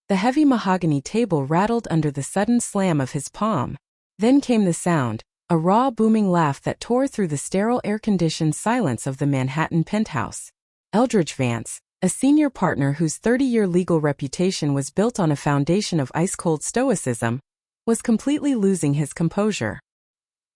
The heavy mahogany table rattled under the sudden slam of his palm. Then came the sound, a raw, booming laugh that tore through the sterile air-conditioned silence of the Manhattan penthouse. Eldridge Vance, a senior partner whose 30-year legal reputation was built on a foundation of ice-cold stoicism, was completely losing his composure.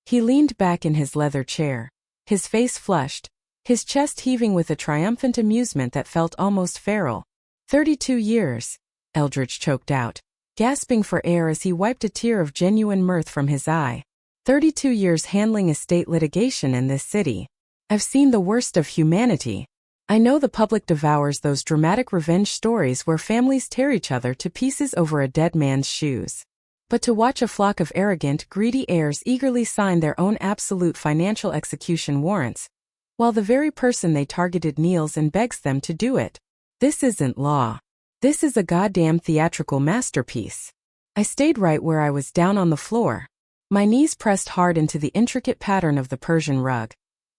He leaned back in his leather chair, his face flushed, his chest heaving with a triumphant amusement that felt almost feral. 32 years, Eldridge choked out, gasping for air as he wiped a tear of genuine mirth from his eye. 32 years handling estate litigation in this city. I've seen the worst of humanity. I know the public devours those dramatic revenge stories where families tear each other to pieces over a dead man's shoes. But to watch a flock of arrogant, greedy heirs eagerly sign their own absolute financial execution warrants, while the very person they targeted kneels and begs them to do it. This isn't law. This is a goddamn theatrical masterpiece. I stayed right where I was, down on the floor. My knees pressed hard into the intricate pattern of the Persian rug,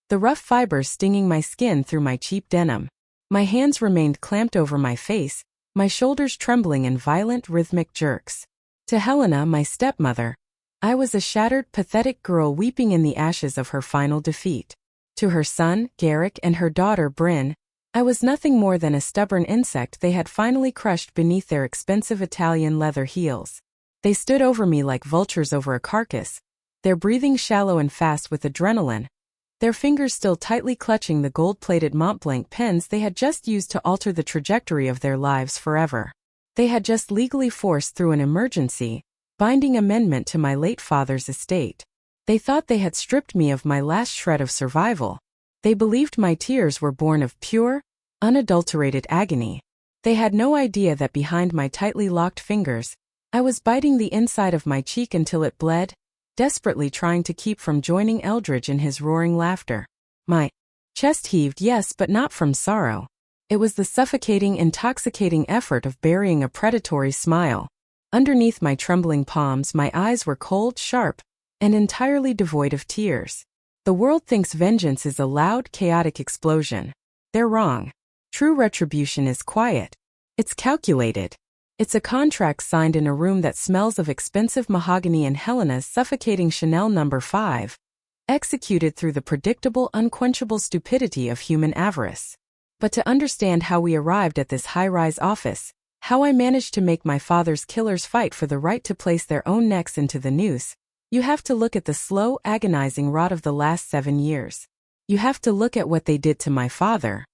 the rough fibers stinging my skin through my cheap denim. My hands remained clamped over my face, my shoulders trembling in violent rhythmic jerks. To Helena, my stepmother, I was a shattered, pathetic girl weeping in the ashes of her final defeat. To her son, Garrick, and her daughter, Bryn, I was nothing more than a stubborn insect they had finally crushed beneath their expensive Italian leather heels. They stood over me like vultures over a carcass, their breathing shallow and fast with adrenaline, their fingers still tightly clutching the gold-plated Montblanc pens they had just used to alter the trajectory of their lives forever. They had just legally forced through an emergency, binding amendment to my late father's estate. They thought they had stripped me of my last shred of survival. They believed my tears were born of pure, unadulterated agony. They had no idea that behind my tightly locked fingers, I was biting the inside of my cheek until it bled, desperately trying to keep from joining Eldridge in his roaring laughter. My chest heaved, yes, but not from sorrow. It was the suffocating, intoxicating effort of burying a predatory smile. Underneath my trembling palms, my eyes were cold, sharp, and entirely devoid of tears. The world thinks vengeance is a loud, chaotic explosion. They're wrong. True retribution is quiet. It's calculated. It's a contract signed in a room that smells of expensive mahogany and Helena's suffocating Chanel No. 5, executed through the predictable, unquenchable stupidity of human avarice. But to understand how we arrived at this high-rise office, how I managed to make my father's killers fight for the right to place their own necks into the noose, you have to look at the slow, agonizing rot of the last 7 years. You have to look at what they did to my father.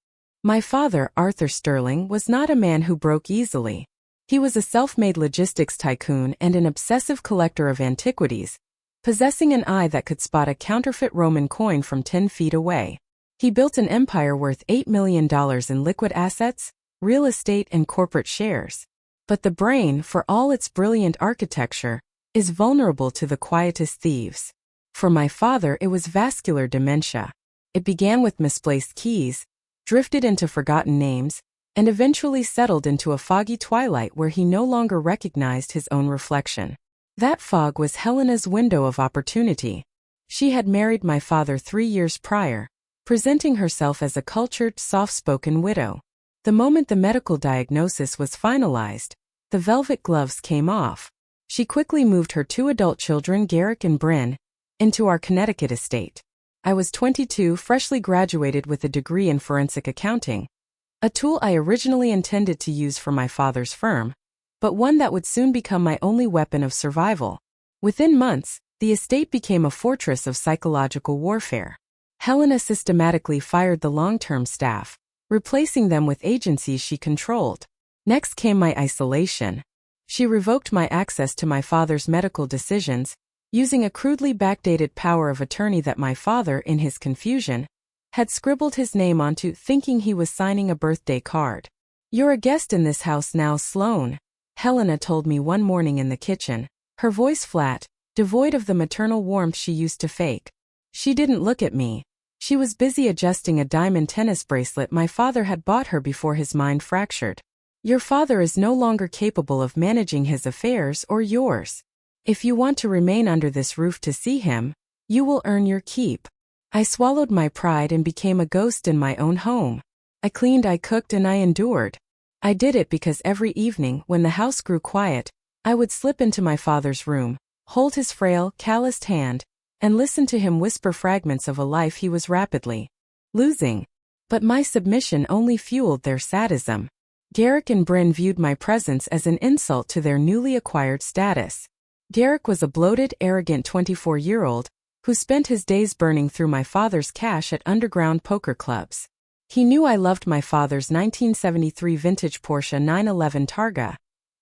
My father, Arthur Sterling, was not a man who broke easily. He was a self-made logistics tycoon and an obsessive collector of antiquities, possessing an eye that could spot a counterfeit Roman coin from 10 feet away. He built an empire worth $8 million in liquid assets, real estate, and corporate shares. But the brain, for all its brilliant architecture, is vulnerable to the quietest thieves. For my father, it was vascular dementia. It began with misplaced keys, drifted into forgotten names, and eventually settled into a foggy twilight where he no longer recognized his own reflection. That fog was Helena's window of opportunity. She had married my father 3 years prior, presenting herself as a cultured, soft-spoken widow. The moment the medical diagnosis was finalized, the velvet gloves came off. She quickly moved her 2 adult children, Garrick and Bryn, into our Connecticut estate. I was 22, freshly graduated with a degree in forensic accounting, a tool I originally intended to use for my father's firm, but one that would soon become my only weapon of survival. Within months, the estate became a fortress of psychological warfare. Helena systematically fired the long-term staff, replacing them with agencies she controlled. Next came my isolation. She revoked my access to my father's medical decisions, using a crudely backdated power of attorney that my father, in his confusion, had scribbled his name onto, thinking he was signing a birthday card. "You're a guest in this house now, Sloane," Helena told me one morning in the kitchen, her voice flat, devoid of the maternal warmth she used to fake. She didn't look at me. She was busy adjusting a diamond tennis bracelet my father had bought her before his mind fractured. "Your father is no longer capable of managing his affairs or yours. If you want to remain under this roof to see him, you will earn your keep." I swallowed my pride and became a ghost in my own home. I cleaned, I cooked, and I endured. I did it because every evening, when the house grew quiet, I would slip into my father's room, hold his frail, calloused hand, and listen to him whisper fragments of a life he was rapidly losing. But my submission only fueled their sadism. Garrick and Bryn viewed my presence as an insult to their newly acquired status. Garrick was a bloated, arrogant 24-year-old who spent his days burning through my father's cash at underground poker clubs. He knew I loved my father's 1973 vintage Porsche 911 Targa,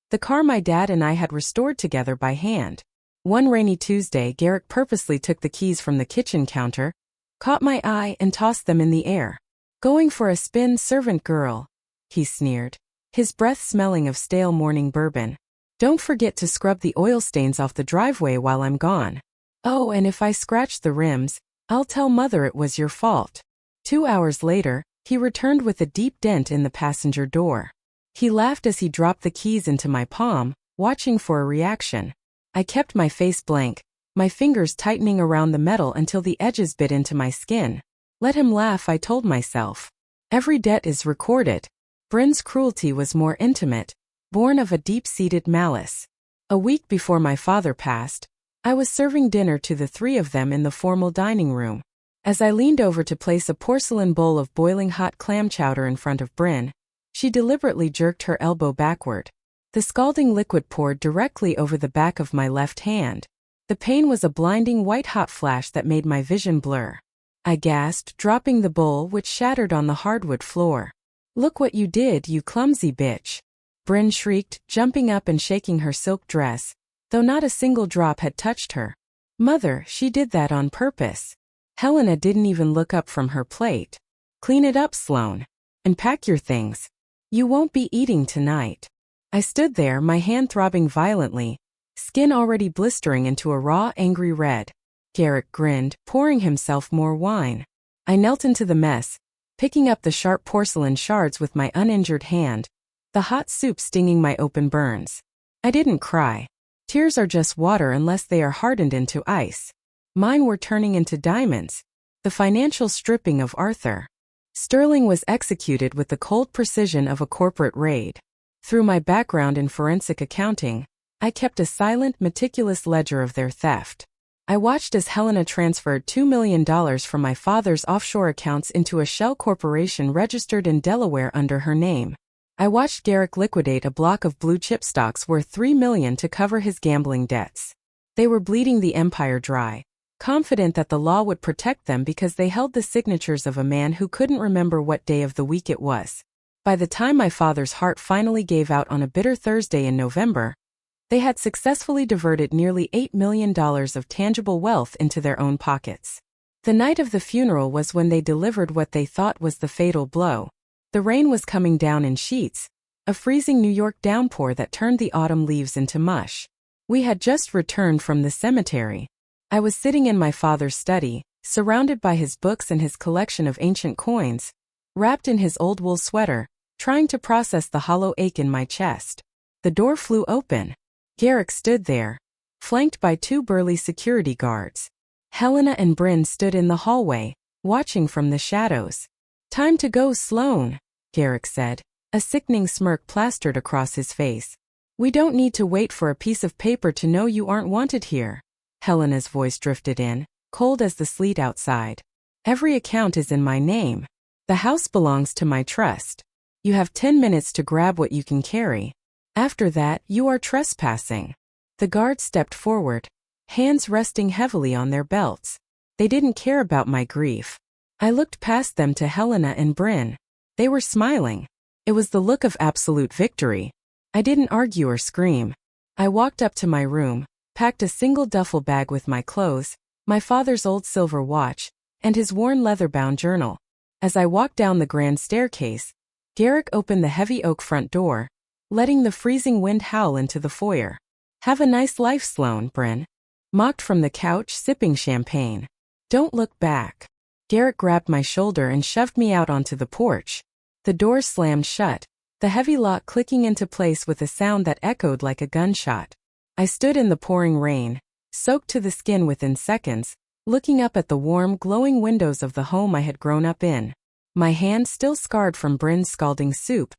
the car my dad and I had restored together by hand. One rainy Tuesday, Garrick purposely took the keys from the kitchen counter, caught my eye, and tossed them in the air. "Going for a spin, servant girl," he sneered, his breath smelling of stale morning bourbon. "Don't forget to scrub the oil stains off the driveway while I'm gone. Oh, and if I scratch the rims, I'll tell Mother it was your fault." 2 hours later, he returned with a deep dent in the passenger door. He laughed as he dropped the keys into my palm, watching for a reaction. I kept my face blank, my fingers tightening around the metal until the edges bit into my skin. Let him laugh, I told myself. Every debt is recorded. Bryn's cruelty was more intimate, born of a deep-seated malice. A week before my father passed, I was serving dinner to the three of them in the formal dining room. As I leaned over to place a porcelain bowl of boiling hot clam chowder in front of Bryn, she deliberately jerked her elbow backward. The scalding liquid poured directly over the back of my left hand. The pain was a blinding white-hot flash that made my vision blur. I gasped, dropping the bowl, which shattered on the hardwood floor. "Look what you did, you clumsy bitch!" Bryn shrieked, jumping up and shaking her silk dress, though not a single drop had touched her. "Mother, she did that on purpose." Helena didn't even look up from her plate. "Clean it up, Sloane. And pack your things. You won't be eating tonight." I stood there, my hand throbbing violently, skin already blistering into a raw, angry red. Garrick grinned, pouring himself more wine. I knelt into the mess, picking up the sharp porcelain shards with my uninjured hand, the hot soup stinging my open burns. I didn't cry. Tears are just water unless they are hardened into ice. Mine were turning into diamonds. The financial stripping of Arthur Sterling was executed with the cold precision of a corporate raid. Through my background in forensic accounting, I kept a silent, meticulous ledger of their theft. I watched as Helena transferred $2 million from my father's offshore accounts into a shell corporation registered in Delaware under her name. I watched Garrick liquidate a block of blue-chip stocks worth $3 million to cover his gambling debts. They were bleeding the empire dry, confident that the law would protect them because they held the signatures of a man who couldn't remember what day of the week it was. By the time my father's heart finally gave out on a bitter Thursday in November, they had successfully diverted nearly $8 million of tangible wealth into their own pockets. The night of the funeral was when they delivered what they thought was the fatal blow. The rain was coming down in sheets, a freezing New York downpour that turned the autumn leaves into mush. We had just returned from the cemetery. I was sitting in my father's study, surrounded by his books and his collection of ancient coins, wrapped in his old wool sweater, trying to process the hollow ache in my chest. The door flew open. Garrick stood there, flanked by two burly security guards. Helena and Bryn stood in the hallway, watching from the shadows. "Time to go, Sloane," Garrick said, a sickening smirk plastered across his face. "We don't need to wait for a piece of paper to know you aren't wanted here." Helena's voice drifted in, cold as the sleet outside. "Every account is in my name. The house belongs to my trust. You have 10 minutes to grab what you can carry. After that, you are trespassing." The guards stepped forward, hands resting heavily on their belts. They didn't care about my grief. I looked past them to Helena and Bryn. They were smiling. It was the look of absolute victory. I didn't argue or scream. I walked up to my room, packed a single duffel bag with my clothes, my father's old silver watch, and his worn leather-bound journal. As I walked down the grand staircase, Garrick opened the heavy oak front door, letting the freezing wind howl into the foyer. "Have a nice life, Sloane," Bryn mocked from the couch, sipping champagne. "Don't look back." Garrick grabbed my shoulder and shoved me out onto the porch. The door slammed shut, the heavy lock clicking into place with a sound that echoed like a gunshot. I stood in the pouring rain, soaked to the skin within seconds, looking up at the warm, glowing windows of the home I had grown up in. My hand still scarred from Bryn's scalding soup,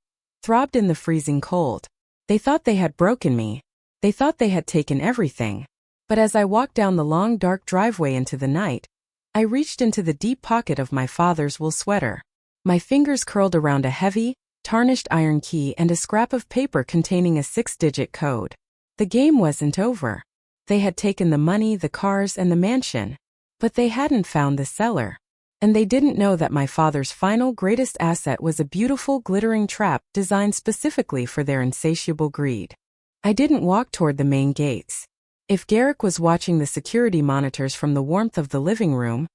throbbed in the freezing cold. They thought they had broken me. They thought they had taken everything. But as I walked down the long dark driveway into the night, I reached into the deep pocket of my father's wool sweater. My fingers curled around a heavy, tarnished iron key and a scrap of paper containing a 6-digit code. The game wasn't over. They had taken the money, the cars, and the mansion. But they hadn't found the seller. And they didn't know that my father's final greatest asset was a beautiful glittering trap designed specifically for their insatiable greed. I didn't walk toward the main gates. If Garrick was watching the security monitors from the warmth of the living room,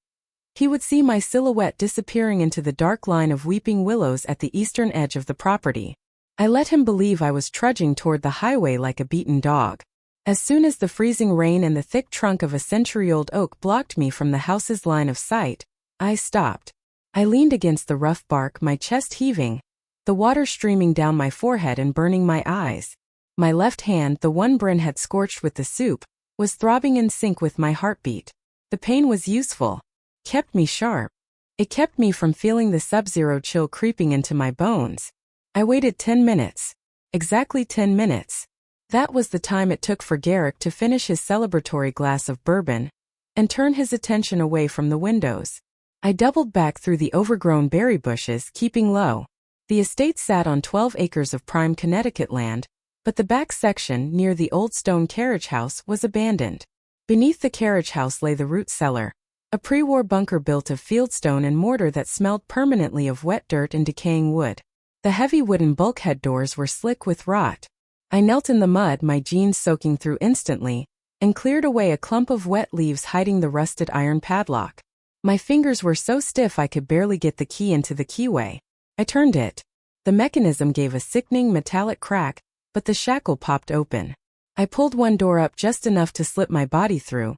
he would see my silhouette disappearing into the dark line of weeping willows at the eastern edge of the property. I let him believe I was trudging toward the highway like a beaten dog. As soon as the freezing rain and the thick trunk of a century-old oak blocked me from the house's line of sight, I stopped. I leaned against the rough bark, my chest heaving, the water streaming down my forehead and burning my eyes. My left hand, the one Bryn had scorched with the soup, was throbbing in sync with my heartbeat. The pain was useful. Kept me sharp. It kept me from feeling the sub-zero chill creeping into my bones. I waited 10 minutes. Exactly 10 minutes. That was the time it took for Garrick to finish his celebratory glass of bourbon and turn his attention away from the windows. I doubled back through the overgrown berry bushes, keeping low. The estate sat on 12 acres of prime Connecticut land, but the back section, near the old stone carriage house, was abandoned. Beneath the carriage house lay the root cellar, a pre-war bunker built of fieldstone and mortar that smelled permanently of wet dirt and decaying wood. The heavy wooden bulkhead doors were slick with rot. I knelt in the mud, my jeans soaking through instantly, and cleared away a clump of wet leaves hiding the rusted iron padlock. My fingers were so stiff I could barely get the key into the keyway. I turned it. The mechanism gave a sickening metallic crack, but the shackle popped open. I pulled one door up just enough to slip my body through,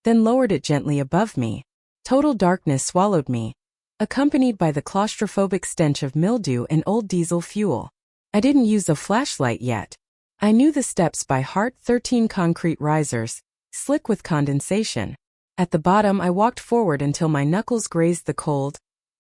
then lowered it gently above me. Total darkness swallowed me, accompanied by the claustrophobic stench of mildew and old diesel fuel. I didn't use a flashlight yet. I knew the steps by heart, 13 concrete risers, slick with condensation. At the bottom I walked forward until my knuckles grazed the cold,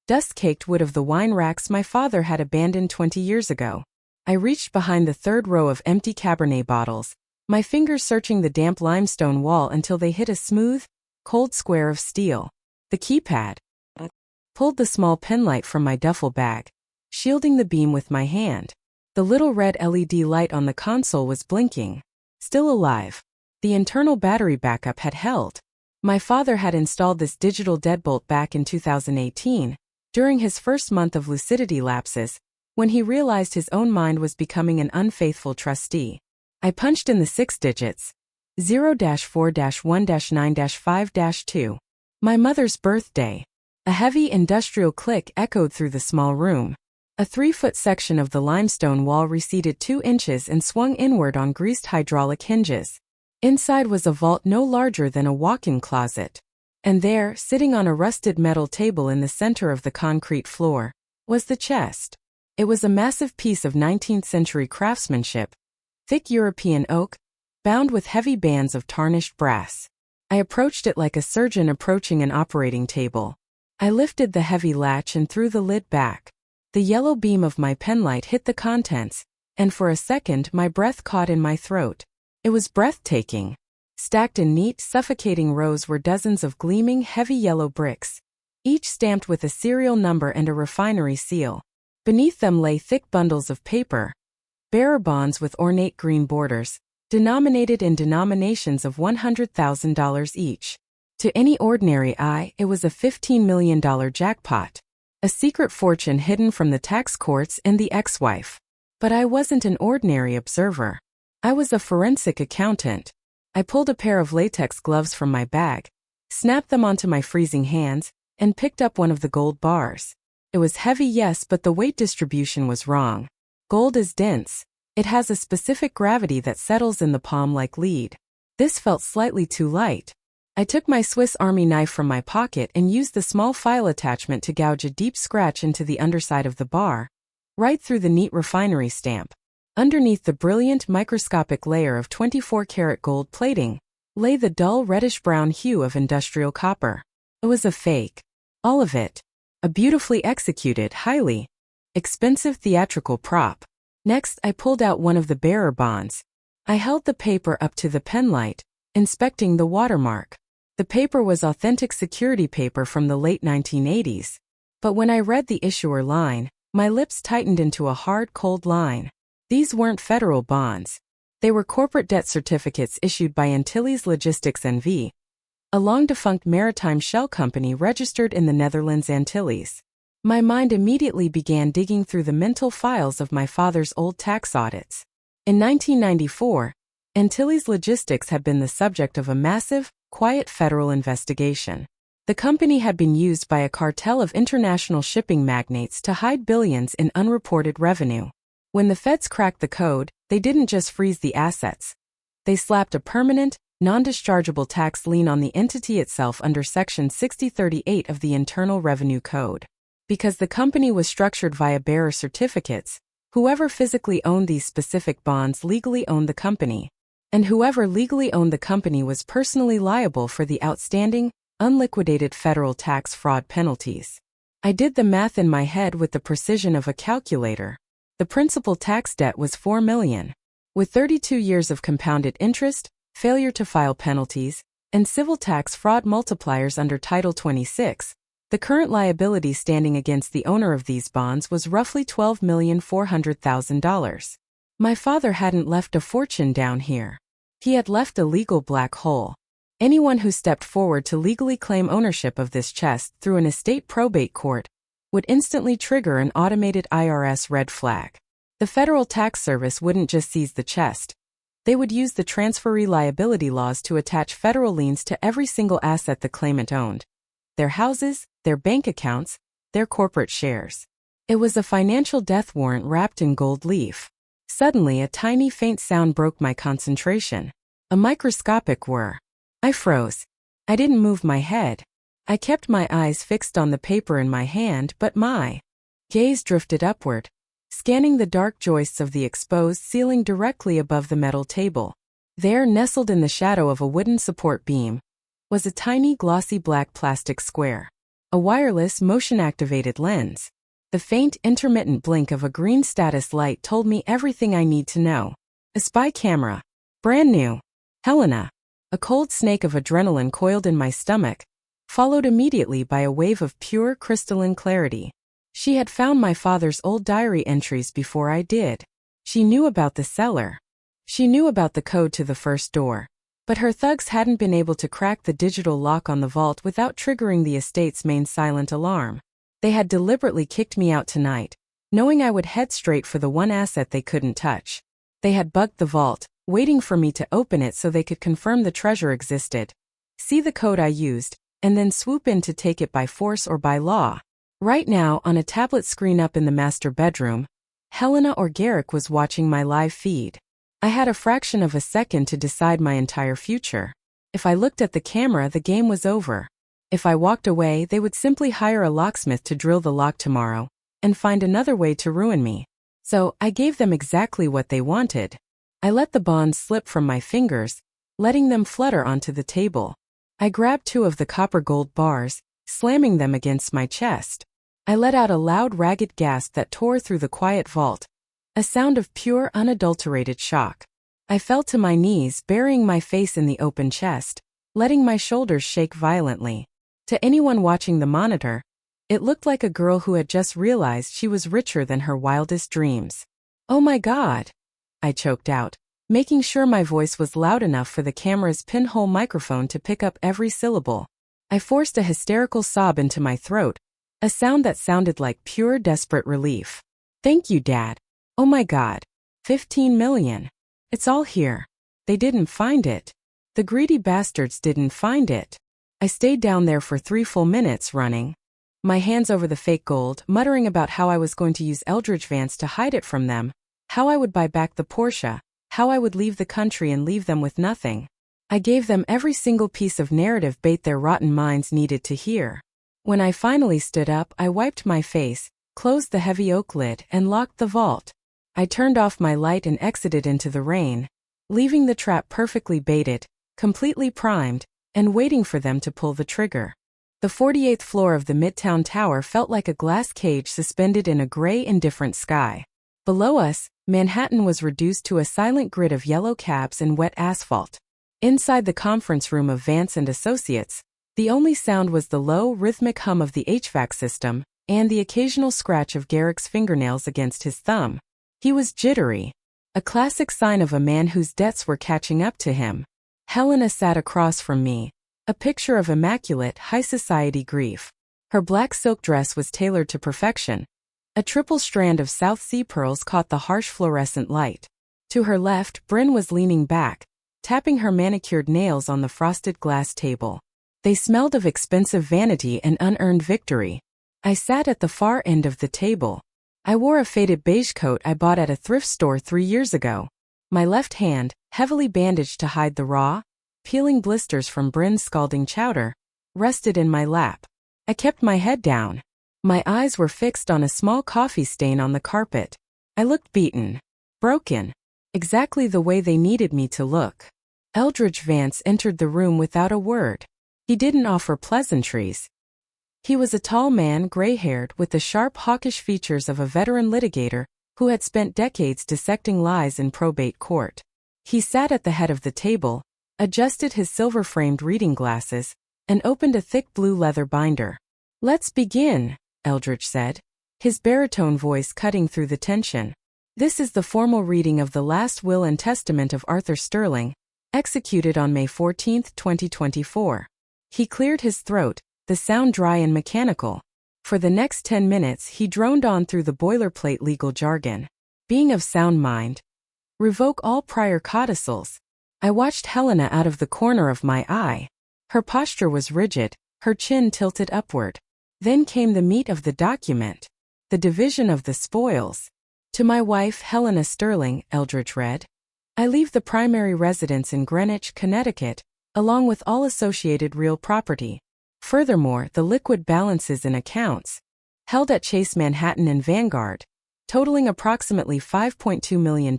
dust-caked wood of the wine racks my father had abandoned 20 years ago. I reached behind the third row of empty Cabernet bottles, my fingers searching the damp limestone wall until they hit a smooth, cold square of steel. The keypad. I pulled the small penlight from my duffel bag, shielding the beam with my hand. The little red LED light on the console was blinking. Still alive. The internal battery backup had held. My father had installed this digital deadbolt back in 2018, during his first month of lucidity lapses, when he realized his own mind was becoming an unfaithful trustee. I punched in the 6 digits, 0-4-1-9-5-2. My mother's birthday. A heavy industrial click echoed through the small room. A 3-foot section of the limestone wall receded 2 inches and swung inward on greased hydraulic hinges. Inside was a vault no larger than a walk-in closet. And there, sitting on a rusted metal table in the center of the concrete floor, was the chest. It was a massive piece of 19th-century craftsmanship, thick European oak, bound with heavy bands of tarnished brass. I approached it like a surgeon approaching an operating table. I lifted the heavy latch and threw the lid back. The yellow beam of my penlight hit the contents, and for a second my breath caught in my throat. It was breathtaking. Stacked in neat, suffocating rows were dozens of gleaming, heavy yellow bricks, each stamped with a serial number and a refinery seal. Beneath them lay thick bundles of paper, bearer bonds with ornate green borders, denominated in denominations of $100,000 each. To any ordinary eye, it was a $15 million jackpot. A secret fortune hidden from the tax courts and the ex-wife. But I wasn't an ordinary observer. I was a forensic accountant. I pulled a pair of latex gloves from my bag, snapped them onto my freezing hands, and picked up one of the gold bars. It was heavy, yes, but the weight distribution was wrong. Gold is dense. It has a specific gravity that settles in the palm like lead. This felt slightly too light. I took my Swiss Army knife from my pocket and used the small file attachment to gouge a deep scratch into the underside of the bar, right through the neat refinery stamp. Underneath the brilliant microscopic layer of 24-karat gold plating lay the dull reddish-brown hue of industrial copper. It was a fake. All of it. A beautifully executed, highly expensive theatrical prop. Next, I pulled out one of the bearer bonds. I held the paper up to the penlight, inspecting the watermark. The paper was authentic security paper from the late 1980s. But when I read the issuer line, my lips tightened into a hard, cold line. These weren't federal bonds. They were corporate debt certificates issued by Antilles Logistics N.V., a long-defunct maritime shell company registered in the Netherlands Antilles. My mind immediately began digging through the mental files of my father's old tax audits. In 1994, Antilles Logistics had been the subject of a massive, quiet federal investigation. The company had been used by a cartel of international shipping magnates to hide billions in unreported revenue. When the feds cracked the code, they didn't just freeze the assets. They slapped a permanent, non-dischargeable tax lien on the entity itself under Section 6038 of the Internal Revenue Code. Because the company was structured via bearer certificates, whoever physically owned these specific bonds legally owned the company, and whoever legally owned the company was personally liable for the outstanding, unliquidated federal tax fraud penalties. I did the math in my head with the precision of a calculator. The principal tax debt was $4 million. With 32 years of compounded interest, failure to file penalties, and civil tax fraud multipliers under Title 26, the current liability standing against the owner of these bonds was roughly $12,400,000. My father hadn't left a fortune down here. He had left a legal black hole. Anyone who stepped forward to legally claim ownership of this chest through an estate probate court would instantly trigger an automated IRS red flag. The Federal Tax Service wouldn't just seize the chest. They would use the transferee liability laws to attach federal liens to every single asset the claimant owned: their houses, their bank accounts, their corporate shares. It was a financial death warrant wrapped in gold leaf. Suddenly, a tiny faint sound broke my concentration. A microscopic whir. I froze. I didn't move my head. I kept my eyes fixed on the paper in my hand, but my gaze drifted upward, scanning the dark joists of the exposed ceiling directly above the metal table. There, nestled in the shadow of a wooden support beam, was a tiny glossy black plastic square. A wireless, motion-activated lens. The faint, intermittent blink of a green status light told me everything I need to know. A spy camera. Brand new. Helena. A cold snake of adrenaline coiled in my stomach, followed immediately by a wave of pure, crystalline clarity. She had found my father's old diary entries before I did. She knew about the cellar. She knew about the code to the first door. But her thugs hadn't been able to crack the digital lock on the vault without triggering the estate's main silent alarm. They had deliberately kicked me out tonight, knowing I would head straight for the one asset they couldn't touch. They had bugged the vault, waiting for me to open it so they could confirm the treasure existed, see the code I used, and then swoop in to take it by force or by law. Right now, on a tablet screen up in the master bedroom, Helena or Garrick was watching my live feed. I had a fraction of a second to decide my entire future. If I looked at the camera, the game was over. If I walked away, they would simply hire a locksmith to drill the lock tomorrow and find another way to ruin me. So, I gave them exactly what they wanted. I let the bonds slip from my fingers, letting them flutter onto the table. I grabbed two of the copper gold bars, slamming them against my chest. I let out a loud, ragged gasp that tore through the quiet vault. A sound of pure, unadulterated shock. I fell to my knees, burying my face in the open chest, letting my shoulders shake violently. To anyone watching the monitor, it looked like a girl who had just realized she was richer than her wildest dreams. "Oh my God," I choked out, making sure my voice was loud enough for the camera's pinhole microphone to pick up every syllable. I forced a hysterical sob into my throat, a sound that sounded like pure, desperate relief. "Thank you, Dad. Oh my God. 15 million. It's all here. They didn't find it. The greedy bastards didn't find it." I stayed down there for 3 full minutes running, my hands over the fake gold, muttering about how I was going to use Eldridge Vance to hide it from them, how I would buy back the Porsche, how I would leave the country and leave them with nothing. I gave them every single piece of narrative bait their rotten minds needed to hear. When I finally stood up, I wiped my face, closed the heavy oak lid, and locked the vault. I turned off my light and exited into the rain, leaving the trap perfectly baited, completely primed, and waiting for them to pull the trigger. The 48th floor of the Midtown Tower felt like a glass cage suspended in a gray, indifferent sky. Below us, Manhattan was reduced to a silent grid of yellow cabs and wet asphalt. Inside the conference room of Vance and Associates, the only sound was the low, rhythmic hum of the HVAC system and the occasional scratch of Garrick's fingernails against his thumb. He was jittery, a classic sign of a man whose debts were catching up to him. Helena sat across from me, a picture of immaculate, high society grief. Her black silk dress was tailored to perfection. A triple strand of South Sea pearls caught the harsh fluorescent light. To her left, Bryn was leaning back, tapping her manicured nails on the frosted glass table. They smelled of expensive vanity and unearned victory. I sat at the far end of the table. I wore a faded beige coat I bought at a thrift store 3 years ago. My left hand, heavily bandaged to hide the raw, peeling blisters from Bryn's scalding chowder, rested in my lap. I kept my head down. My eyes were fixed on a small coffee stain on the carpet. I looked beaten, broken, exactly the way they needed me to look. Eldridge Vance entered the room without a word. He didn't offer pleasantries. He was a tall man, gray-haired, with the sharp, hawkish features of a veteran litigator who had spent decades dissecting lies in probate court. He sat at the head of the table, adjusted his silver-framed reading glasses, and opened a thick blue leather binder. "Let's begin," Eldridge said, his baritone voice cutting through the tension. "This is the formal reading of the last will and testament of Arthur Sterling, executed on May 14, 2024. He cleared his throat, the sound dry and mechanical. For the next 10 minutes he droned on through the boilerplate legal jargon. Being of sound mind. Revoke all prior codicils. I watched Helena out of the corner of my eye. Her posture was rigid, her chin tilted upward. Then came the meat of the document. The division of the spoils. To my wife Helena Sterling, Eldridge read. I leave the primary residence in Greenwich, Connecticut, along with all associated real property. Furthermore, the liquid balances in accounts, held at Chase Manhattan and Vanguard, totaling approximately $5.2 million,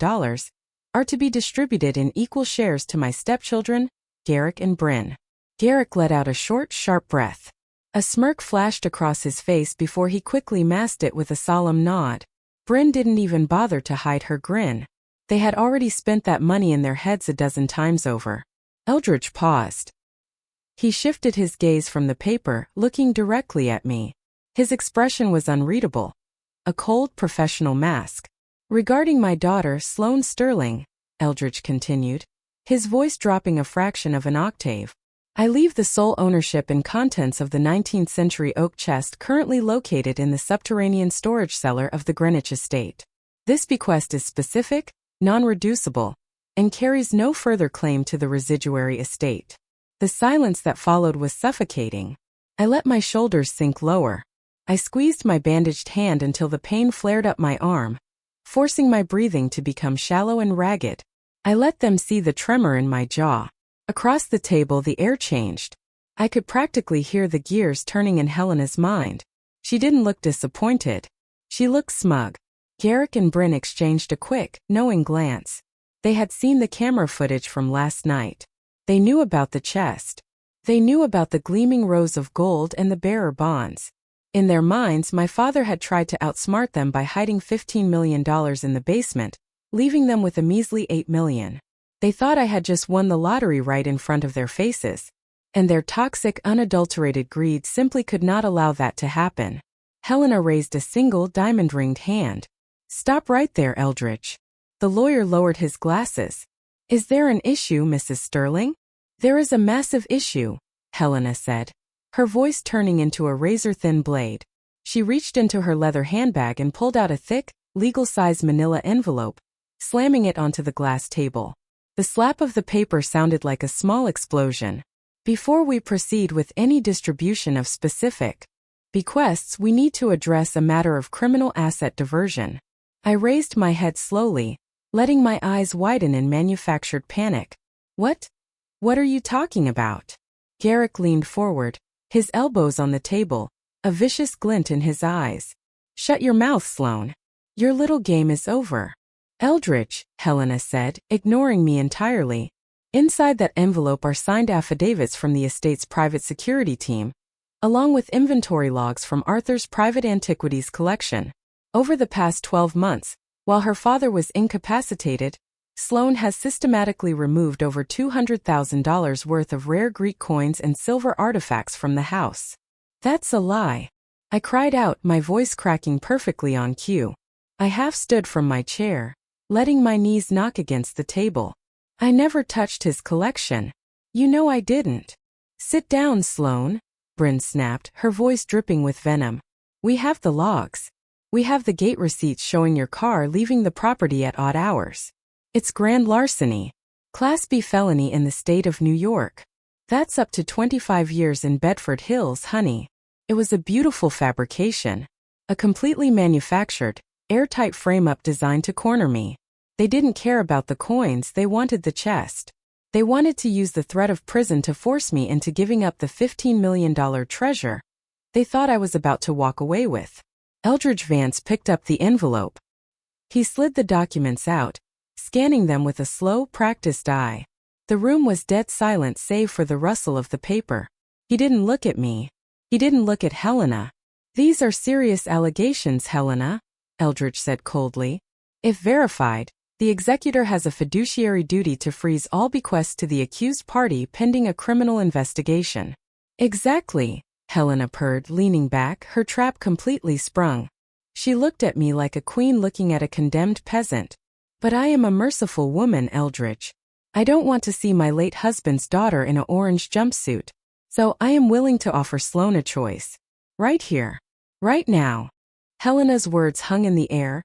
are to be distributed in equal shares to my stepchildren, Garrick and Bryn. Garrick let out a short, sharp breath. A smirk flashed across his face before he quickly masked it with a solemn nod. Bryn didn't even bother to hide her grin. They had already spent that money in their heads a dozen times over. Eldridge paused. He shifted his gaze from the paper, looking directly at me. His expression was unreadable. A cold, professional mask. Regarding my daughter, Sloane Sterling, Eldridge continued, his voice dropping a fraction of an octave. I leave the sole ownership and contents of the 19th century oak chest currently located in the subterranean storage cellar of the Greenwich estate. This bequest is specific, non-reducible, and carries no further claim to the residuary estate. The silence that followed was suffocating. I let my shoulders sink lower. I squeezed my bandaged hand until the pain flared up my arm, forcing my breathing to become shallow and ragged. I let them see the tremor in my jaw. Across the table the air changed. I could practically hear the gears turning in Helena's mind. She didn't look disappointed. She looked smug. Garrick and Bryn exchanged a quick, knowing glance. They had seen the camera footage from last night. They knew about the chest. They knew about the gleaming rows of gold and the bearer bonds. In their minds, my father had tried to outsmart them by hiding $15 million in the basement, leaving them with a measly $8 million. They thought I had just won the lottery right in front of their faces. And their toxic, unadulterated greed simply could not allow that to happen. Helena raised a single diamond-ringed hand. Stop right there, Eldridge. The lawyer lowered his glasses. Is there an issue, Mrs. Sterling? There is a massive issue, Helena said, her voice turning into a razor-thin blade. She reached into her leather handbag and pulled out a thick, legal-size manila envelope, slamming it onto the glass table. The slap of the paper sounded like a small explosion. Before we proceed with any distribution of specific bequests, we need to address a matter of criminal asset diversion. I raised my head slowly, letting my eyes widen in manufactured panic. What? What are you talking about? Garrick leaned forward, his elbows on the table, a vicious glint in his eyes. Shut your mouth, Sloane. Your little game is over. Eldridge, Helena said, ignoring me entirely. Inside that envelope are signed affidavits from the estate's private security team, along with inventory logs from Arthur's private antiquities collection. Over the past 12 months, While her father was incapacitated, Sloane has systematically removed over $200,000 worth of rare Greek coins and silver artifacts from the house. That's a lie. I cried out, my voice cracking perfectly on cue. I half stood from my chair, letting my knees knock against the table. I never touched his collection. You know I didn't. Sit down, Sloane, Bryn snapped, her voice dripping with venom. We have the logs. We have the gate receipts showing your car leaving the property at odd hours. It's grand larceny. Class B felony in the state of New York. That's up to 25 years in Bedford Hills, honey. It was a beautiful fabrication. A completely manufactured, airtight frame-up designed to corner me. They didn't care about the coins, they wanted the chest. They wanted to use the threat of prison to force me into giving up the $15 million treasure they thought I was about to walk away with. Eldridge Vance picked up the envelope. He slid the documents out, scanning them with a slow, practiced eye. The room was dead silent save for the rustle of the paper. He didn't look at me. He didn't look at Helena. These are serious allegations, Helena, Eldridge said coldly. If verified, the executor has a fiduciary duty to freeze all bequests to the accused party pending a criminal investigation. Exactly, Helena purred, leaning back, her trap completely sprung. She looked at me like a queen looking at a condemned peasant. But I am a merciful woman, Eldridge. I don't want to see my late husband's daughter in an orange jumpsuit. So I am willing to offer Sloane a choice. Right here. Right now. Helena's words hung in the air,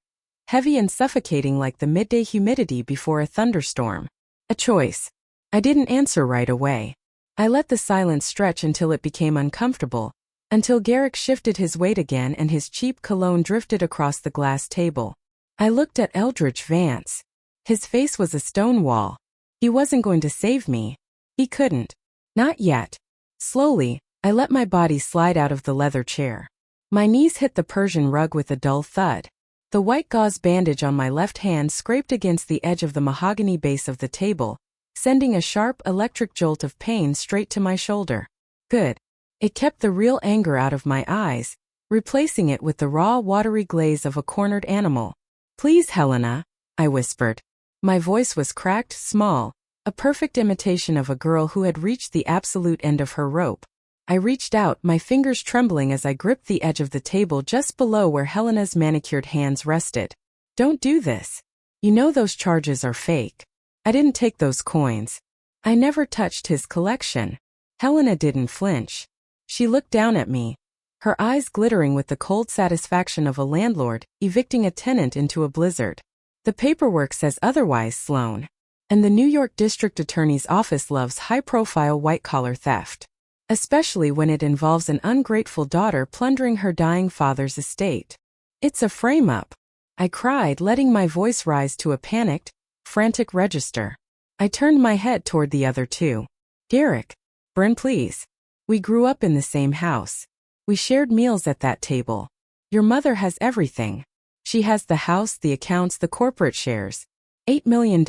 heavy and suffocating like the midday humidity before a thunderstorm. A choice. I didn't answer right away. I let the silence stretch until it became uncomfortable, until Garrick shifted his weight again and his cheap cologne drifted across the glass table. I looked at Eldridge Vance. His face was a stone wall. He wasn't going to save me. He couldn't. Not yet. Slowly, I let my body slide out of the leather chair. My knees hit the Persian rug with a dull thud. The white gauze bandage on my left hand scraped against the edge of the mahogany base of the table, sending a sharp electric jolt of pain straight to my shoulder. Good. It kept the real anger out of my eyes, replacing it with the raw, watery glaze of a cornered animal. Please, Helena, I whispered. My voice was cracked, small, a perfect imitation of a girl who had reached the absolute end of her rope. I reached out, my fingers trembling as I gripped the edge of the table just below where Helena's manicured hands rested. Don't do this. You know those charges are fake. I didn't take those coins. I never touched his collection. Helena didn't flinch. She looked down at me, her eyes glittering with the cold satisfaction of a landlord evicting a tenant into a blizzard. The paperwork says otherwise, Sloane. And the New York District Attorney's Office loves high-profile white-collar theft, especially when it involves an ungrateful daughter plundering her dying father's estate. It's a frame-up, I cried, letting my voice rise to a panicked, frantic register. I turned my head toward the other two. Garrick. Bryn, please. We grew up in the same house. We shared meals at that table. Your mother has everything. She has the house, the accounts, the corporate shares. $8 million.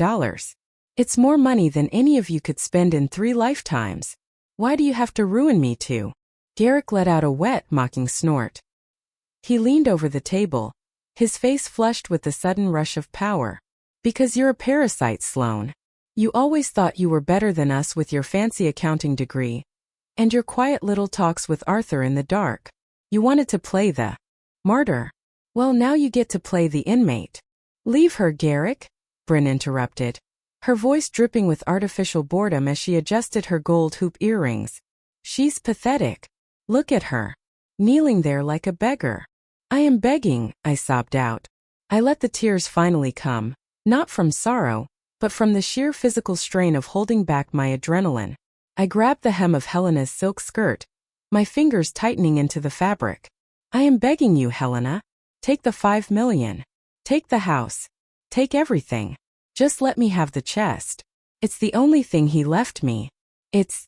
It's more money than any of you could spend in 3 lifetimes. Why do you have to ruin me too? Garrick let out a wet, mocking snort. He leaned over the table, his face flushed with the sudden rush of power. Because you're a parasite, Sloane. You always thought you were better than us with your fancy accounting degree. And your quiet little talks with Arthur in the dark. You wanted to play the martyr. Well, now you get to play the inmate. Leave her, Garrick, Bryn interrupted, her voice dripping with artificial boredom as she adjusted her gold hoop earrings. She's pathetic. Look at her. Kneeling there like a beggar. I am begging, I sobbed out. I let the tears finally come, not from sorrow, but from the sheer physical strain of holding back my adrenaline. I grabbed the hem of Helena's silk skirt, my fingers tightening into the fabric. I am begging you, Helena. Take the $5 million. Take the house. Take everything. Just let me have the chest. It's the only thing he left me. It's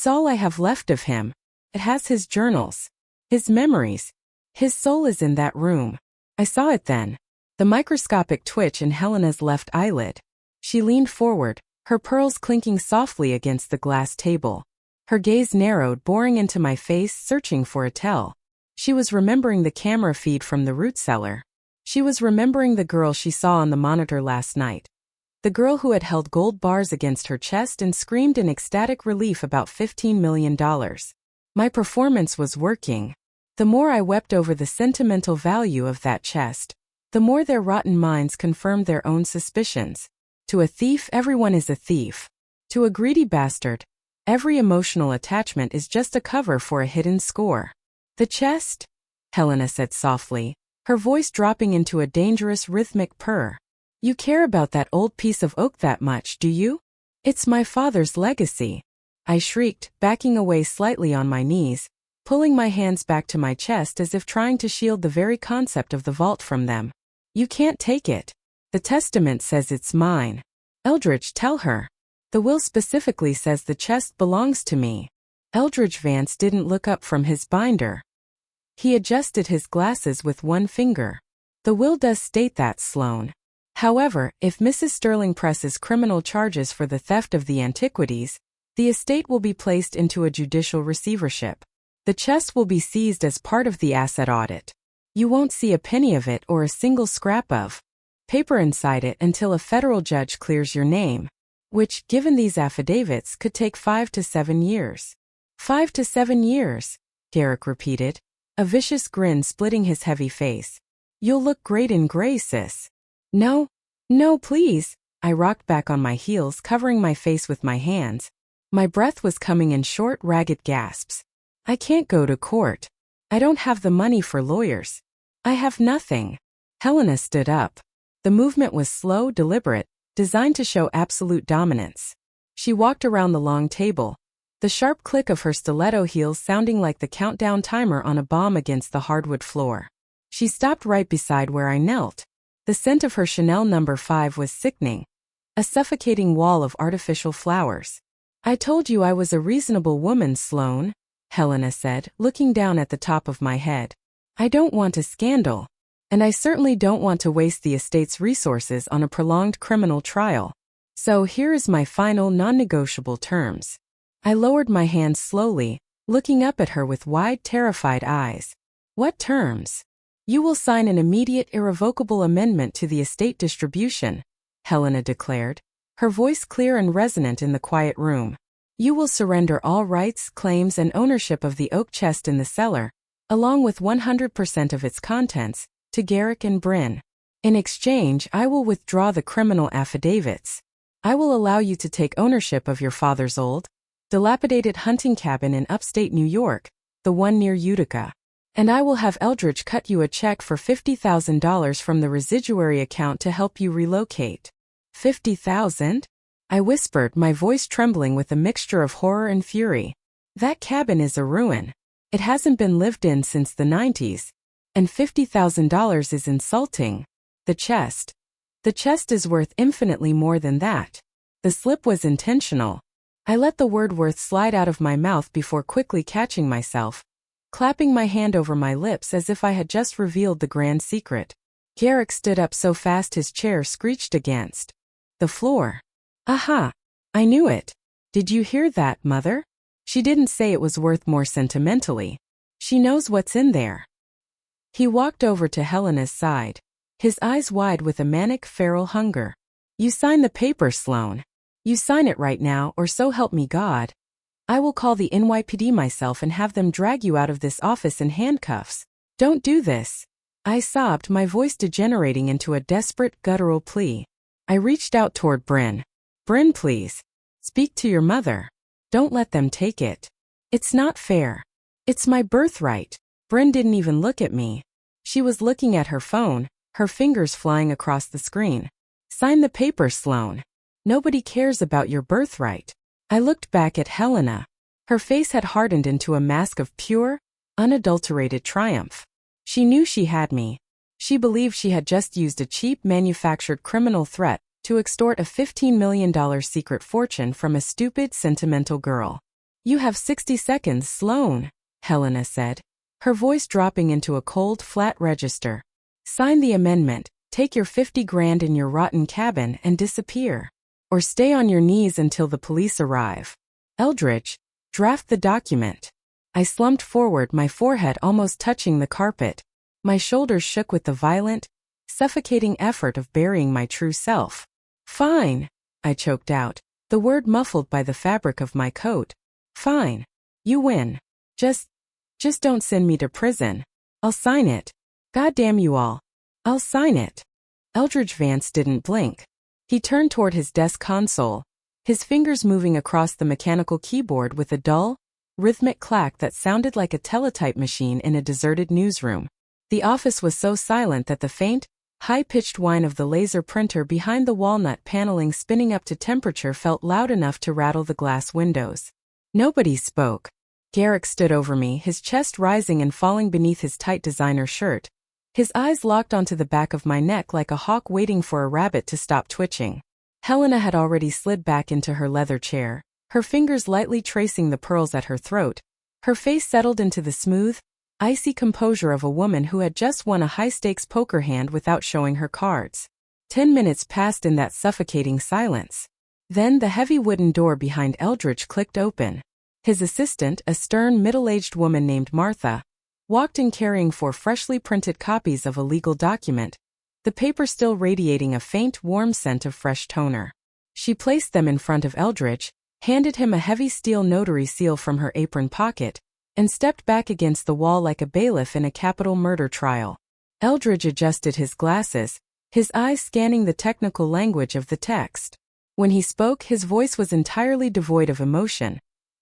all I have left of him. It has his journals, his memories. His soul is in that room. I saw it then. The microscopic twitch in Helena's left eyelid. She leaned forward, her pearls clinking softly against the glass table. Her gaze narrowed, boring into my face, searching for a tell. She was remembering the camera feed from the root cellar. She was remembering the girl she saw on the monitor last night. The girl who had held gold bars against her chest and screamed in ecstatic relief about $15 million. My performance was working. The more I wept over the sentimental value of that chest, the more their rotten minds confirmed their own suspicions. To a thief, everyone is a thief. To a greedy bastard, every emotional attachment is just a cover for a hidden score. The chest? Helena said softly, her voice dropping into a dangerous rhythmic purr. You care about that old piece of oak that much, do you? It's my father's legacy. I shrieked, backing away slightly on my knees, pulling my hands back to my chest as if trying to shield the very concept of the vault from them. You can't take it. The testament says it's mine. Eldridge, tell her. The will specifically says the chest belongs to me. Eldridge Vance didn't look up from his binder. He adjusted his glasses with one finger. The will does state that, Sloane. However, if Mrs. Sterling presses criminal charges for the theft of the antiquities, the estate will be placed into a judicial receivership. The chest will be seized as part of the asset audit. You won't see a penny of it or a single scrap of paper inside it until a federal judge clears your name, which, given these affidavits, could take 5 to 7 years. 5 to 7 years, Garrick repeated, a vicious grin splitting his heavy face. You'll look great in gray, sis. No, please. I rocked back on my heels, covering my face with my hands. My breath was coming in short, ragged gasps. I can't go to court. I don't have the money for lawyers. I have nothing. Helena stood up. The movement was slow, deliberate, designed to show absolute dominance. She walked around the long table, the sharp click of her stiletto heels sounding like the countdown timer on a bomb against the hardwood floor. She stopped right beside where I knelt. The scent of her Chanel No. 5 was sickening, a suffocating wall of artificial flowers. I told you I was a reasonable woman, Sloane, Helena said, looking down at the top of my head. I don't want a scandal, and I certainly don't want to waste the estate's resources on a prolonged criminal trial. So here is my final non-negotiable terms. I lowered my hand slowly, looking up at her with wide, terrified eyes. What terms? You will sign an immediate, irrevocable amendment to the estate distribution, Helena declared, her voice clear and resonant in the quiet room. You will surrender all rights, claims, and ownership of the oak chest in the cellar, along with 100% of its contents, to Garrick and Bryn. In exchange, I will withdraw the criminal affidavits. I will allow you to take ownership of your father's old, dilapidated hunting cabin in upstate New York, the one near Utica. And I will have Eldridge cut you a check for $50,000 from the residuary account to help you relocate. $50,000? I whispered, my voice trembling with a mixture of horror and fury. That cabin is a ruin. It hasn't been lived in since the 90s. And $50,000 is insulting. The chest is worth infinitely more than that. The slip was intentional. I let the word worth slide out of my mouth before quickly catching myself, clapping my hand over my lips as if I had just revealed the grand secret. Garrick stood up so fast his chair screeched against the floor. Aha! I knew it. Did you hear that, Mother? She didn't say it was worth more sentimentally. She knows what's in there. He walked over to Helena's side, his eyes wide with a manic, feral hunger. You sign the paper, Sloane. You sign it right now, or so help me God. I will call the NYPD myself and have them drag you out of this office in handcuffs. Don't do this. I sobbed, my voice degenerating into a desperate, guttural plea. I reached out toward Bryn. Bryn, please. Speak to your mother. Don't let them take it. It's not fair. It's my birthright. Bryn didn't even look at me. She was looking at her phone, her fingers flying across the screen. Sign the paper, Sloane. Nobody cares about your birthright. I looked back at Helena. Her face had hardened into a mask of pure, unadulterated triumph. She knew she had me. She believed she had just used a cheap manufactured criminal threat to extort a $15 million secret fortune from a stupid, sentimental girl. You have 60 seconds, Sloane, Helena said, her voice dropping into a cold, flat register. Sign the amendment, take your 50 grand in your rotten cabin and disappear. Or stay on your knees until the police arrive. Eldridge, draft the document. I slumped forward, my forehead almost touching the carpet. My shoulders shook with the violent, suffocating effort of burying my true self. Fine, I choked out, the word muffled by the fabric of my coat. Fine. You win. Just don't send me to prison. I'll sign it. God damn you all. I'll sign it. Eldridge Vance didn't blink. He turned toward his desk console, his fingers moving across the mechanical keyboard with a dull, rhythmic clack that sounded like a teletype machine in a deserted newsroom. The office was so silent that the faint, high-pitched whine of the laser printer behind the walnut paneling spinning up to temperature felt loud enough to rattle the glass windows. Nobody spoke. Garrick stood over me, his chest rising and falling beneath his tight designer shirt. His eyes locked onto the back of my neck like a hawk waiting for a rabbit to stop twitching. Helena had already slid back into her leather chair, her fingers lightly tracing the pearls at her throat. Her face settled into the smooth, icy composure of a woman who had just won a high-stakes poker hand without showing her cards. 10 minutes passed in that suffocating silence. Then the heavy wooden door behind Eldridge clicked open. His assistant, a stern middle-aged woman named Martha, walked in carrying 4 freshly printed copies of a legal document, the paper still radiating a faint, warm scent of fresh toner. She placed them in front of Eldridge, handed him a heavy steel notary seal from her apron pocket, and stepped back against the wall like a bailiff in a capital murder trial. Eldridge adjusted his glasses, his eyes scanning the technical language of the text. When he spoke, his voice was entirely devoid of emotion,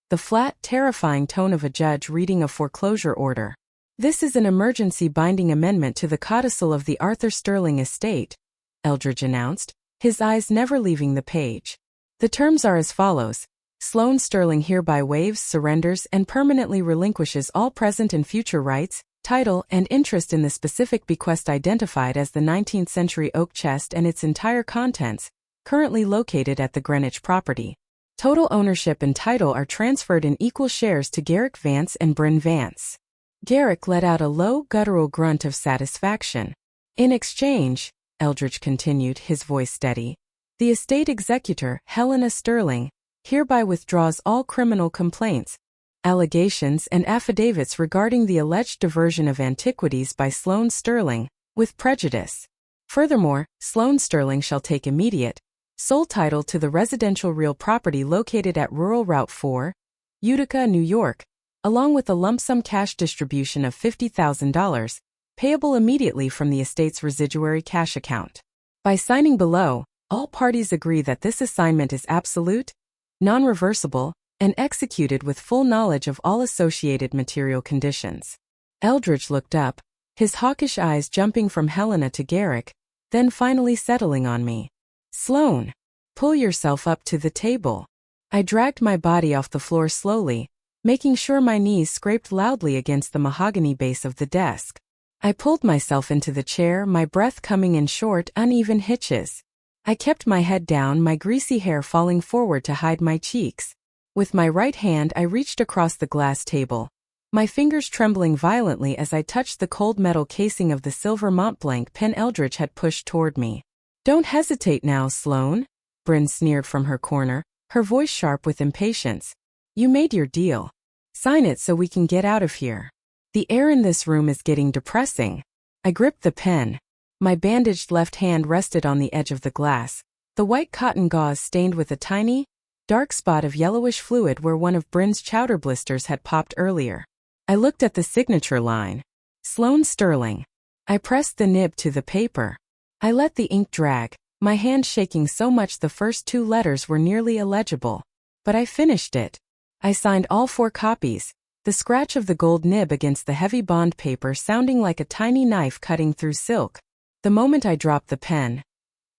the flat, terrifying tone of a judge reading a foreclosure order. This is an emergency binding amendment to the codicil of the Arthur Sterling estate, Eldridge announced, his eyes never leaving the page. The terms are as follows. Sloane Sterling hereby waives, surrenders, and permanently relinquishes all present and future rights, title, and interest in the specific bequest identified as the 19th century oak chest and its entire contents, currently located at the Greenwich property. Total ownership and title are transferred in equal shares to Garrick Vance and Bryn Vance. Garrick let out a low, guttural grunt of satisfaction. In exchange, Eldridge continued, his voice steady, the estate executor, Helena Sterling, hereby withdraws all criminal complaints, allegations and affidavits regarding the alleged diversion of antiquities by Sloane Sterling, with prejudice. Furthermore, Sloane Sterling shall take immediate, sole title to the residential real property located at Rural Route 4, Utica, New York, along with a lump sum cash distribution of $50,000, payable immediately from the estate's residuary cash account. By signing below, all parties agree that this assignment is absolute, non-reversible, and executed with full knowledge of all associated material conditions. Eldridge looked up, his hawkish eyes jumping from Helena to Garrick, then finally settling on me. Sloane, pull yourself up to the table. I dragged my body off the floor slowly, making sure my knees scraped loudly against the mahogany base of the desk. I pulled myself into the chair, my breath coming in short, uneven hitches. I kept my head down, my greasy hair falling forward to hide my cheeks. With my right hand I reached across the glass table, my fingers trembling violently as I touched the cold metal casing of the silver Montblanc pen Eldridge had pushed toward me. Don't hesitate now, Sloane, Bryn sneered from her corner, her voice sharp with impatience. You made your deal. Sign it so we can get out of here. The air in this room is getting depressing. I gripped the pen. My bandaged left hand rested on the edge of the glass, the white cotton gauze stained with a tiny, dark spot of yellowish fluid where one of Bryn's chowder blisters had popped earlier. I looked at the signature line. Sloane Sterling. I pressed the nib to the paper. I let the ink drag, my hand shaking so much the first 2 letters were nearly illegible. But I finished it. I signed all 4 copies, the scratch of the gold nib against the heavy bond paper sounding like a tiny knife cutting through silk. The moment I dropped the pen,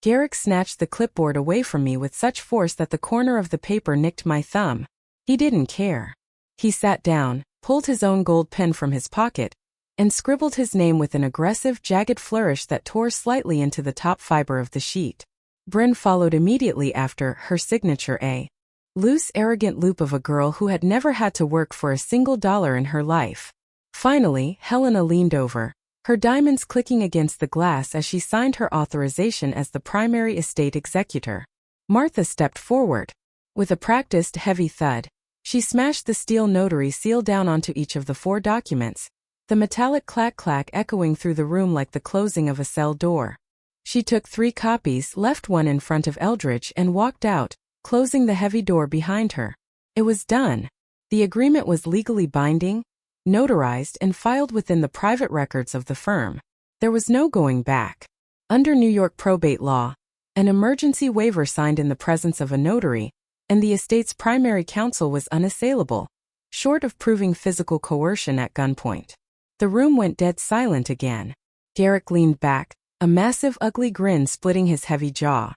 Garrick snatched the clipboard away from me with such force that the corner of the paper nicked my thumb. He didn't care. He sat down, pulled his own gold pen from his pocket, and scribbled his name with an aggressive, jagged flourish that tore slightly into the top fiber of the sheet. Bryn followed immediately after, her signature a loose, arrogant loop of a girl who had never had to work for a single dollar in her life. Finally, Helena leaned over, her diamonds clicking against the glass as she signed her authorization as the primary estate executor. Martha stepped forward. With a practiced, heavy thud, she smashed the steel notary seal down onto each of the 4 documents, the metallic clack-clack echoing through the room like the closing of a cell door. She took 3 copies, left one in front of Eldridge, and walked out, closing the heavy door behind her. It was done. The agreement was legally binding, notarized, and filed within the private records of the firm. There was no going back. Under New York probate law, an emergency waiver signed in the presence of a notary, and the estate's primary counsel was unassailable, short of proving physical coercion at gunpoint. The room went dead silent again. Garrick leaned back, a massive ugly grin splitting his heavy jaw.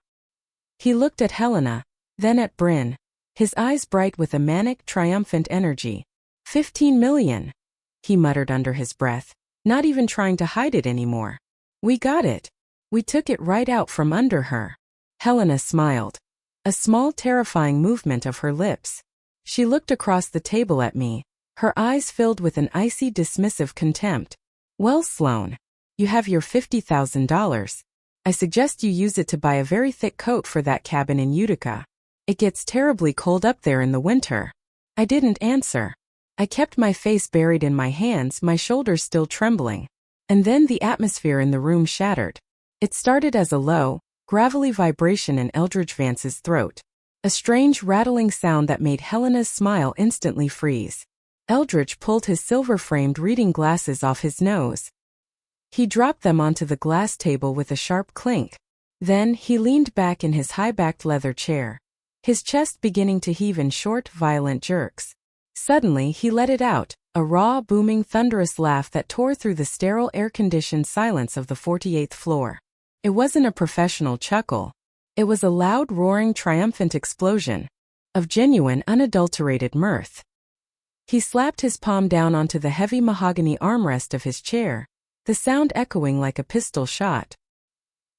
He looked at Helena, then at Bryn, his eyes bright with a manic, triumphant energy. 15 million, he muttered under his breath, not even trying to hide it anymore. We got it. We took it right out from under her. Helena smiled. A small, terrifying movement of her lips. She looked across the table at me, her eyes filled with an icy, dismissive contempt. Well, Sloane, you have your $50,000. I suggest you use it to buy a very thick coat for that cabin in Utica. It gets terribly cold up there in the winter. I didn't answer. I kept my face buried in my hands, my shoulders still trembling. And then the atmosphere in the room shattered. It started as a low, gravelly vibration in Eldridge Vance's throat. A strange rattling sound that made Helena's smile instantly freeze. Eldridge pulled his silver-framed reading glasses off his nose. He dropped them onto the glass table with a sharp clink. Then he leaned back in his high-backed leather chair, his chest beginning to heave in short, violent jerks. Suddenly he let it out, a raw, booming, thunderous laugh that tore through the sterile, air-conditioned silence of the 48th floor. It wasn't a professional chuckle. It was a loud, roaring, triumphant explosion of genuine, unadulterated mirth. He slapped his palm down onto the heavy mahogany armrest of his chair, the sound echoing like a pistol shot.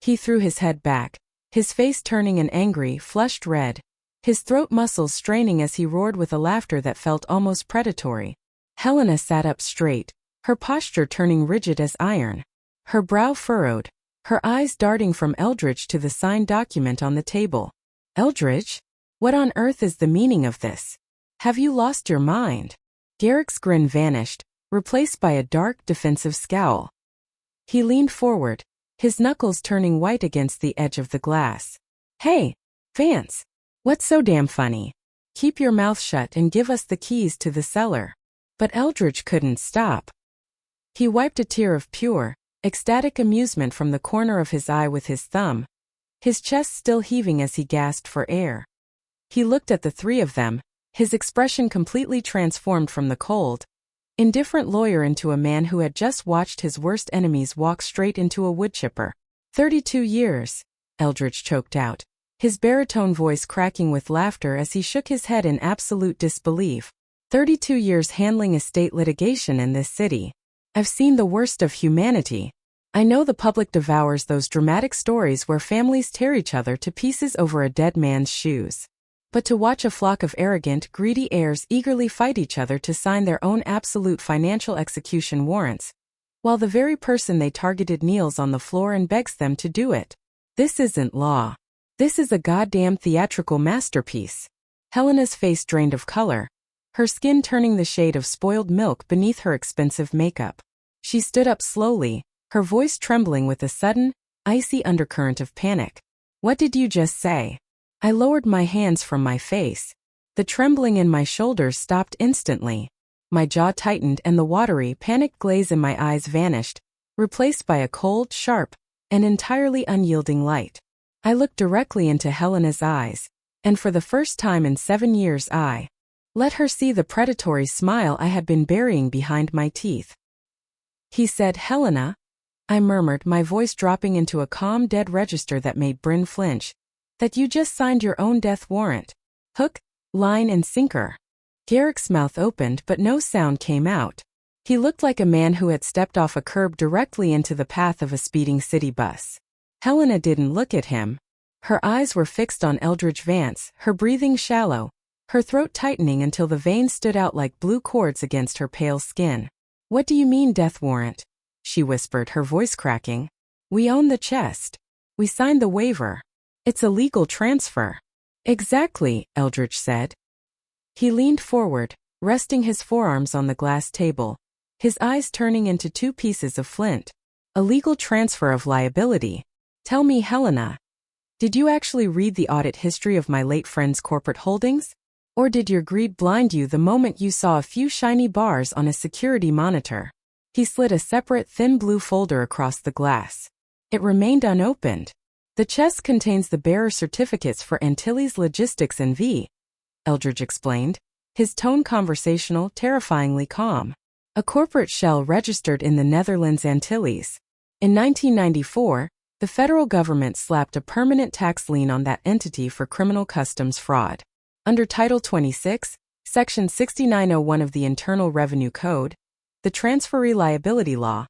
He threw his head back, his face turning an angry, flushed red, his throat muscles straining as he roared with a laughter that felt almost predatory. Helena sat up straight, her posture turning rigid as iron, her brow furrowed, her eyes darting from Eldridge to the signed document on the table. Eldridge? What on earth is the meaning of this? Have you lost your mind? Garrick's grin vanished, replaced by a dark, defensive scowl. He leaned forward, his knuckles turning white against the edge of the glass. Hey, Vance! What's so damn funny? Keep your mouth shut and give us the keys to the cellar. But Eldridge couldn't stop. He wiped a tear of pure, ecstatic amusement from the corner of his eye with his thumb, his chest still heaving as he gasped for air. He looked at the 3 of them, his expression completely transformed from the cold, indifferent lawyer into a man who had just watched his worst enemies walk straight into a woodchipper. 32 years, Eldridge choked out, his baritone voice cracking with laughter as he shook his head in absolute disbelief. 32 years handling estate litigation in this city. I've seen the worst of humanity. I know the public devours those dramatic stories where families tear each other to pieces over a dead man's shoes. But to watch a flock of arrogant, greedy heirs eagerly fight each other to sign their own absolute financial execution warrants, while the very person they targeted kneels on the floor and begs them to do it. This isn't law. This is a goddamn theatrical masterpiece. Helena's face drained of color, her skin turning the shade of spoiled milk beneath her expensive makeup. She stood up slowly, her voice trembling with a sudden, icy undercurrent of panic. What did you just say? I lowered my hands from my face. The trembling in my shoulders stopped instantly. My jaw tightened and the watery, panicked glaze in my eyes vanished, replaced by a cold, sharp, and entirely unyielding light. I looked directly into Helena's eyes, and for the first time in 7 years I let her see the predatory smile I had been burying behind my teeth. He said, Helena, I murmured, my voice dropping into a calm, dead register that made Bryn flinch, that you just signed your own death warrant. Hook, line, and sinker. Garrick's mouth opened but no sound came out. He looked like a man who had stepped off a curb directly into the path of a speeding city bus. Helena didn't look at him. Her eyes were fixed on Eldridge Vance, her breathing shallow, her throat tightening until the veins stood out like blue cords against her pale skin. What do you mean, death warrant? She whispered, her voice cracking. We own the chest. We signed the waiver. It's a legal transfer. Exactly, Eldridge said. He leaned forward, resting his forearms on the glass table, his eyes turning into two pieces of flint. A legal transfer of liability. Tell me, Helena, did you actually read the audit history of my late friend's corporate holdings? Or did your greed blind you the moment you saw a few shiny bars on a security monitor? He slid a separate thin blue folder across the glass. It remained unopened. The chest contains the bearer certificates for Antilles Logistics N.V., Eldridge explained, his tone conversational, terrifyingly calm. A corporate shell registered in the Netherlands Antilles. In 1994, the federal government slapped a permanent tax lien on that entity for criminal customs fraud. Under Title 26, Section 6901 of the Internal Revenue Code, the transferee liability law,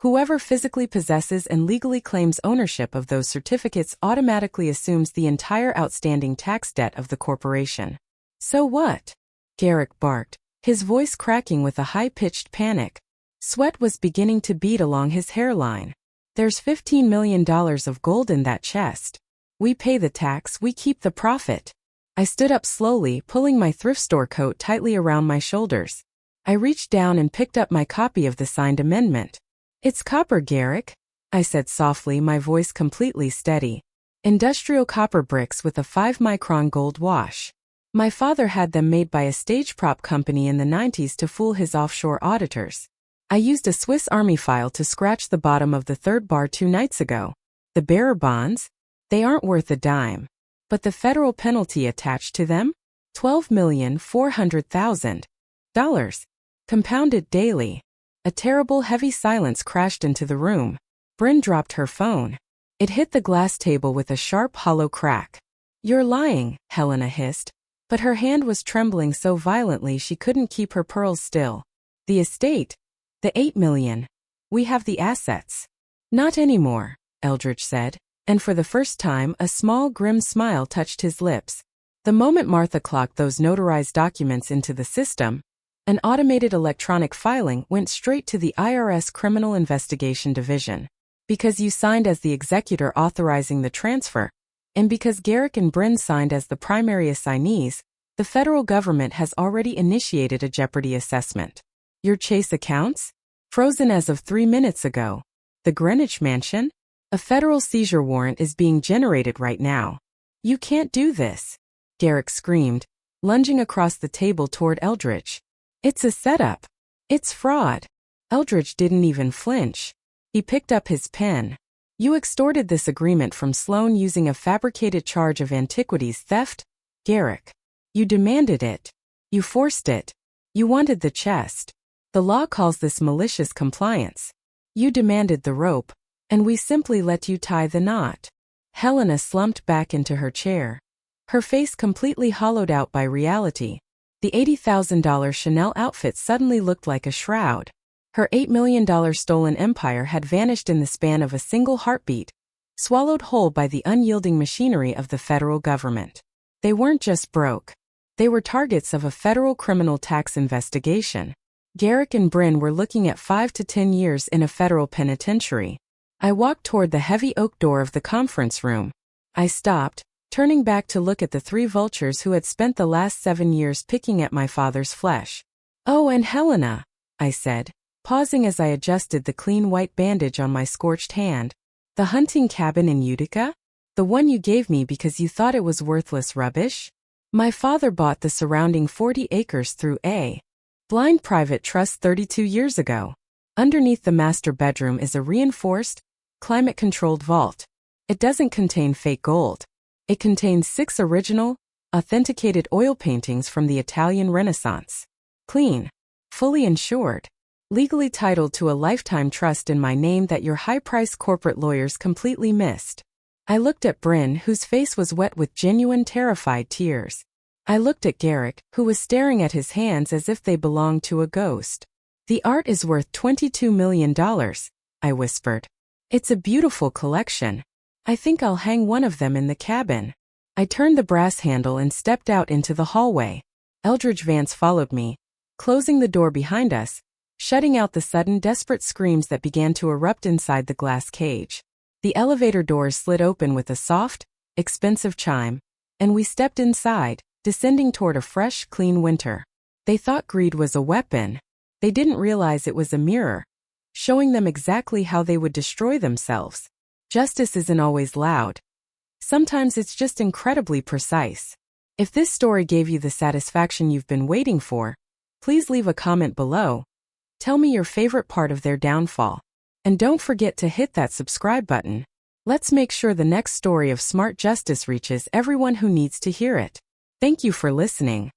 whoever physically possesses and legally claims ownership of those certificates automatically assumes the entire outstanding tax debt of the corporation. So what? Garrick barked, his voice cracking with a high-pitched panic. Sweat was beginning to bead along his hairline. There's $15 million of gold in that chest. We pay the tax, we keep the profit. I stood up slowly, pulling my thrift store coat tightly around my shoulders. I reached down and picked up my copy of the signed amendment. It's copper, Garrick, I said softly, my voice completely steady. Industrial copper bricks with a 5-micron gold wash. My father had them made by a stage prop company in the 90s to fool his offshore auditors. I used a Swiss Army file to scratch the bottom of the third bar 2 nights ago. The bearer bonds? They aren't worth a dime. But the federal penalty attached to them? $12,400,000. Compounded daily. A terrible heavy silence crashed into the room. Bryn dropped her phone. It hit the glass table with a sharp, hollow crack. You're lying, Helena hissed. But her hand was trembling so violently she couldn't keep her pearls still. The estate? The $8 million. We have the assets. Not anymore, Eldridge said, and for the first time a small grim smile touched his lips. The moment Martha clocked those notarized documents into the system, an automated electronic filing went straight to the IRS Criminal Investigation Division. Because you signed as the executor authorizing the transfer, and because Garrick and Bryn signed as the primary assignees, the federal government has already initiated a jeopardy assessment. Your Chase accounts? Frozen as of 3 minutes ago. The Greenwich Mansion? A federal seizure warrant is being generated right now. You can't do this, Garrick screamed, lunging across the table toward Eldridge. It's a setup. It's fraud. Eldridge didn't even flinch. He picked up his pen. You extorted this agreement from Sloane using a fabricated charge of antiquities theft, Garrick. You demanded it. You forced it. You wanted the chest. The law calls this malicious compliance. You demanded the rope, and we simply let you tie the knot. Helena slumped back into her chair. Her face completely hollowed out by reality. The $80,000 Chanel outfit suddenly looked like a shroud. Her $8 million stolen empire had vanished in the span of a single heartbeat, swallowed whole by the unyielding machinery of the federal government. They weren't just broke. They were targets of a federal criminal tax investigation. Garrick and Bryn were looking at 5 to 10 years in a federal penitentiary. I walked toward the heavy oak door of the conference room. I stopped, turning back to look at the 3 vultures who had spent the last 7 years picking at my father's flesh. Oh, and Helena, I said, pausing as I adjusted the clean white bandage on my scorched hand. The hunting cabin in Utica? The one you gave me because you thought it was worthless rubbish? My father bought the surrounding 40 acres through a blind private trust 32 years ago. Underneath the master bedroom is a reinforced, climate-controlled vault. It doesn't contain fake gold. It contains 6 original, authenticated oil paintings from the Italian Renaissance. Clean. Fully insured. Legally titled to a lifetime trust in my name that your high-priced corporate lawyers completely missed. I looked at Bryn, whose face was wet with genuine terrified tears. I looked at Garrick, who was staring at his hands as if they belonged to a ghost. The art is worth $22 million, I whispered. It's a beautiful collection. I think I'll hang one of them in the cabin. I turned the brass handle and stepped out into the hallway. Eldridge Vance followed me, closing the door behind us, shutting out the sudden desperate screams that began to erupt inside the glass cage. The elevator doors slid open with a soft, expensive chime, and we stepped inside, descending toward a fresh, clean winter. They thought greed was a weapon. They didn't realize it was a mirror, showing them exactly how they would destroy themselves. Justice isn't always loud. Sometimes it's just incredibly precise. If this story gave you the satisfaction you've been waiting for, please leave a comment below. Tell me your favorite part of their downfall. And don't forget to hit that subscribe button. Let's make sure the next story of smart justice reaches everyone who needs to hear it. Thank you for listening.